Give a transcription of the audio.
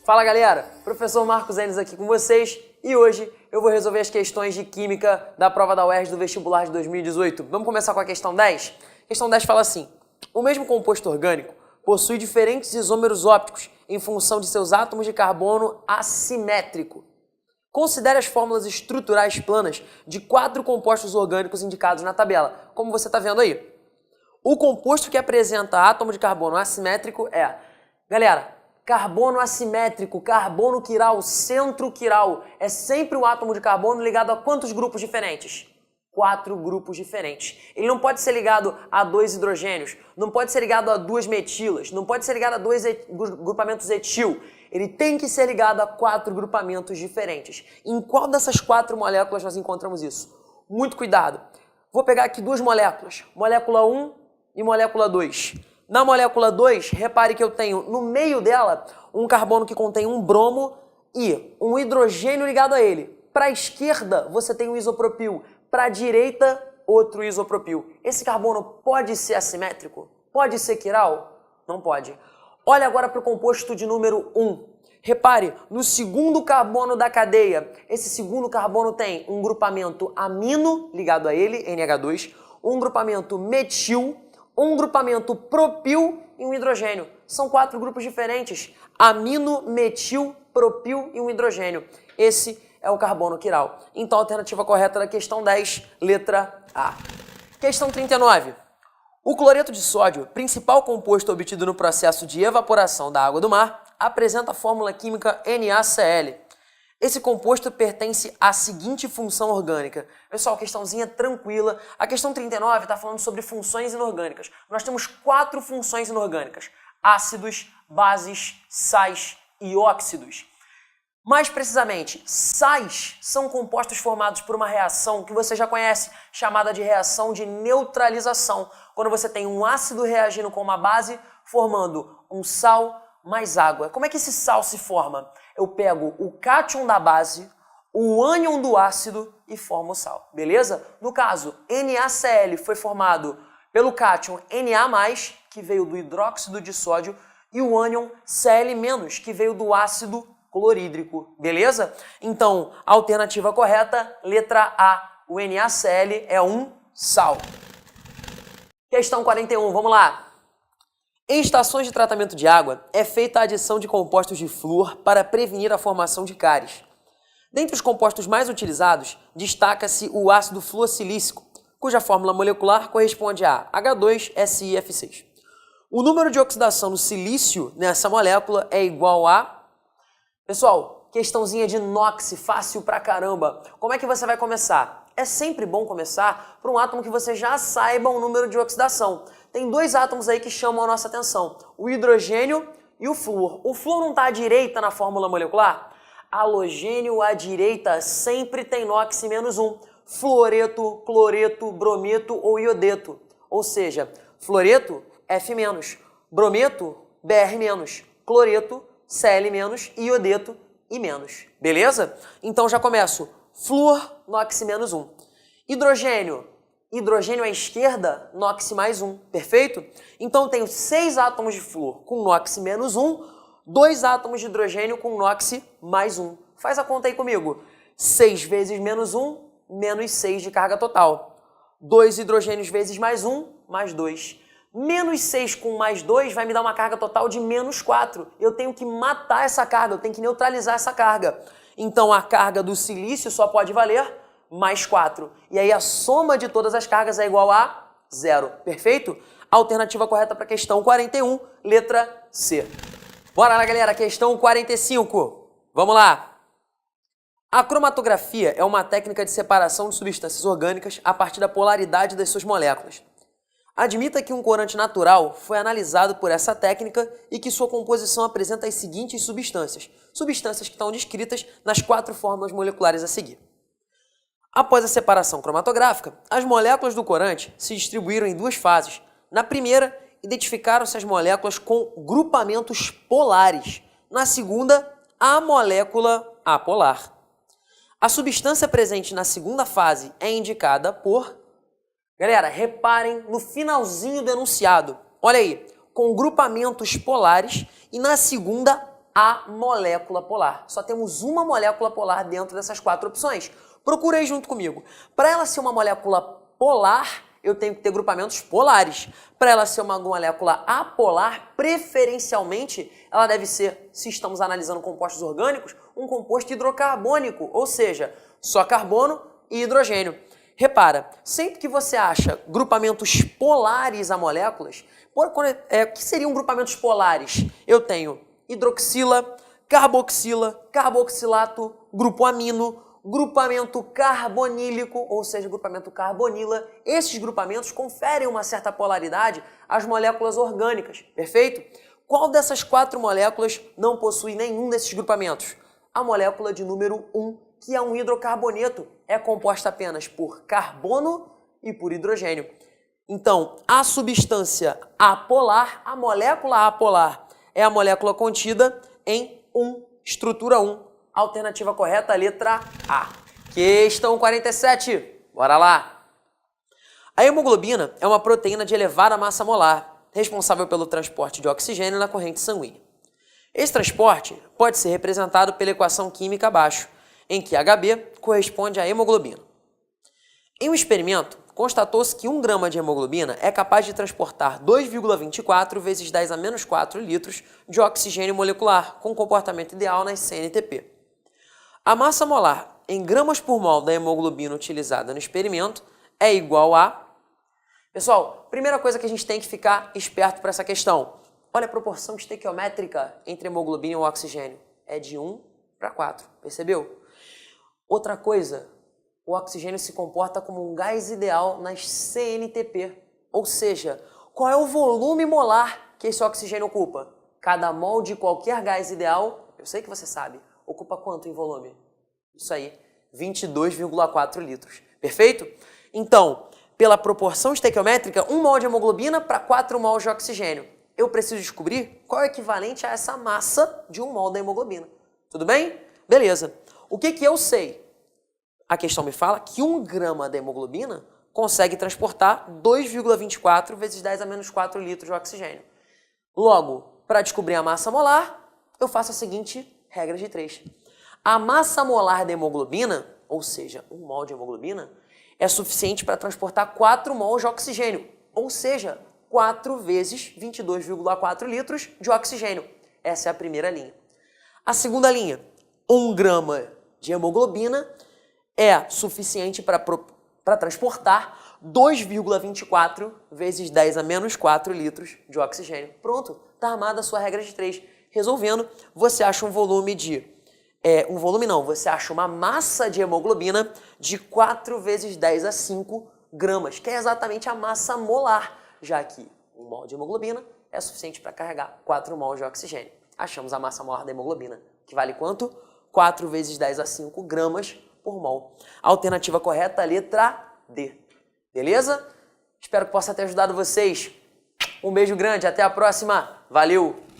Fala galera, professor Marcos Enes aqui com vocês e hoje eu vou resolver as questões de Química da prova da UERJ do vestibular de 2018. Vamos começar com a questão 10? A questão 10 fala assim: o mesmo composto orgânico possui diferentes isômeros ópticos em função de seus átomos de carbono assimétrico. Considere as fórmulas estruturais planas de 4 compostos orgânicos indicados na tabela, como você está vendo aí. O composto que apresenta átomo de carbono assimétrico é, galera, carbono assimétrico, carbono quiral, centro quiral. É sempre um átomo de carbono ligado a quantos grupos diferentes? 4 grupos diferentes. Ele não pode ser ligado a 2 hidrogênios, não pode ser ligado a 2 metilas, não pode ser ligado a 2 grupamentos etil. Ele tem que ser ligado a 4 grupamentos diferentes. Em qual dessas 4 moléculas nós encontramos isso? Muito cuidado. Vou pegar aqui 2 moléculas, molécula 1 e molécula 2. Na molécula 2, repare que eu tenho no meio dela um carbono que contém um bromo e um hidrogênio ligado a ele. Para a esquerda, você tem um isopropil. Para a direita, outro isopropil. Esse carbono pode ser assimétrico? Pode ser quiral? Não pode. Olha agora para o composto de número 1. Repare, no segundo carbono da cadeia, esse segundo carbono tem um grupamento amino ligado a ele, NH2, um grupamento metil, um grupamento propil e um hidrogênio. São 4 grupos diferentes: amino, metil, propil e um hidrogênio. Esse é o carbono quiral. Então a alternativa correta da questão 10, letra A. Questão 39. O cloreto de sódio, principal composto obtido no processo de evaporação da água do mar, apresenta a fórmula química NaCl. Esse composto pertence à seguinte função orgânica. Pessoal, questãozinha tranquila. A questão 39 está falando sobre funções inorgânicas. Nós temos 4 funções inorgânicas: ácidos, bases, sais e óxidos. Mais precisamente, sais são compostos formados por uma reação que você já conhece, chamada de reação de neutralização. Quando você tem um ácido reagindo com uma base, formando um sal mais água. Como é que esse sal se forma? Eu pego o cátion da base, o ânion do ácido e formo o sal, beleza? No caso, NaCl foi formado pelo cátion Na+, que veio do hidróxido de sódio, e o ânion Cl-, que veio do ácido clorídrico, beleza? Então, a alternativa correta, letra A, o NaCl é um sal. Questão 41, vamos lá. Em estações de tratamento de água, é feita a adição de compostos de flúor para prevenir a formação de cáries. Dentre os compostos mais utilizados, destaca-se o ácido fluorsilícico, cuja fórmula molecular corresponde a H2SiF6. O número de oxidação do silício nessa molécula é igual a... Pessoal, questãozinha de inox, fácil pra caramba. Como é que você vai começar? É sempre bom começar por um átomo que você já saiba o número de oxidação. Tem 2 átomos aí que chamam a nossa atenção: o hidrogênio e o flúor. O flúor não está à direita na fórmula molecular? Halogênio à direita sempre tem NOx -1. Fluoreto, cloreto, brometo ou iodeto. Ou seja, fluoreto, F-, brometo, Br-, cloreto, Cl- e iodeto, I-. Beleza? Então já começo. Flúor, NOx -1. Hidrogênio à esquerda, NOx +1. Perfeito? Então eu tenho 6 átomos de flúor com NOx -1, 2 átomos de hidrogênio com NOx +1. Faz a conta aí comigo. 6 vezes -1, menos 6 de carga total. 2 hidrogênios vezes +1, mais 2. Menos 6 com mais 2 vai me dar uma carga total de -4. Eu tenho que matar essa carga, eu tenho que neutralizar essa carga. Então a carga do silício só pode valer mais 4. E aí a soma de todas as cargas é igual a 0. Perfeito? Alternativa correta para a questão 41, letra C. Bora lá, galera, questão 45. Vamos lá. A cromatografia é uma técnica de separação de substâncias orgânicas a partir da polaridade das suas moléculas. Admita que um corante natural foi analisado por essa técnica e que sua composição apresenta as seguintes substâncias. Substâncias que estão descritas nas 4 fórmulas moleculares a seguir. Após a separação cromatográfica, as moléculas do corante se distribuíram em 2 fases. Na primeira, identificaram-se as moléculas com grupamentos polares. Na segunda, a molécula apolar. A substância presente na segunda fase é indicada por... Galera, reparem no finalzinho do enunciado. Olha aí, com grupamentos polares e na segunda a molécula polar. Só temos uma molécula polar dentro dessas 4 opções. Procura aí junto comigo. Para ela ser uma molécula polar, eu tenho que ter grupamentos polares. Para ela ser uma molécula apolar, preferencialmente, ela deve ser, se estamos analisando compostos orgânicos, um composto hidrocarbônico, ou seja, só carbono e hidrogênio. Repara, sempre que você acha grupamentos polares a moléculas, que seriam grupamentos polares? Eu tenho hidroxila, carboxila, carboxilato, grupo amino, grupamento carbonílico, ou seja, grupamento carbonila. Esses grupamentos conferem uma certa polaridade às moléculas orgânicas, perfeito? Qual dessas 4 moléculas não possui nenhum desses grupamentos? A molécula de número 1, que é um hidrocarboneto, é composta apenas por carbono e por hidrogênio. Então, a substância apolar, a molécula apolar, é a molécula contida em estrutura 1. Alternativa correta, letra A. Questão 47. Bora lá. A hemoglobina é uma proteína de elevada massa molar, responsável pelo transporte de oxigênio na corrente sanguínea. Esse transporte pode ser representado pela equação química abaixo, em que Hb corresponde à hemoglobina. Em um experimento, constatou-se que 1 grama de hemoglobina é capaz de transportar 2,24 vezes 10 a menos 4 litros de oxigênio molecular, com comportamento ideal nas CNTP. A massa molar em gramas por mol da hemoglobina utilizada no experimento é igual a... Pessoal, primeira coisa que a gente tem que ficar esperto para essa questão. Olha a proporção estequiométrica entre hemoglobina e o oxigênio. É de 1 para 4, percebeu? Outra coisa, o oxigênio se comporta como um gás ideal nas CNTP. Ou seja, qual é o volume molar que esse oxigênio ocupa? Cada mol de qualquer gás ideal, eu sei que você sabe, ocupa quanto em volume? Isso aí, 22,4 litros. Perfeito? Então, pela proporção estequiométrica, 1 mol de hemoglobina para 4 mols de oxigênio. Eu preciso descobrir qual é o equivalente a essa massa de 1 mol da hemoglobina. Tudo bem? Beleza. O que eu sei? A questão me fala que 1 grama da hemoglobina consegue transportar 2,24 vezes 10 a menos 4 litros de oxigênio. Logo, para descobrir a massa molar, eu faço a seguinte regra de 3. A massa molar da hemoglobina, ou seja, 1 mol de hemoglobina, é suficiente para transportar 4 mols de oxigênio, ou seja, 4 vezes 22,4 litros de oxigênio. Essa é a primeira linha. A segunda linha, 1 grama de hemoglobina é suficiente para transportar 2,24 vezes 10 a menos 4 litros de oxigênio. Pronto, está armada a sua regra de 3. Resolvendo, você acha um volume de... você acha uma massa de hemoglobina de 4 vezes 10 a 5 gramas, que é exatamente a massa molar, já que 1 mol de hemoglobina é suficiente para carregar 4 mols de oxigênio. Achamos a massa molar da hemoglobina, que vale quanto? 4 vezes 10 a 5 gramas por mol. Alternativa correta, letra D. Beleza? Espero que possa ter ajudado vocês. Um beijo grande, até a próxima. Valeu!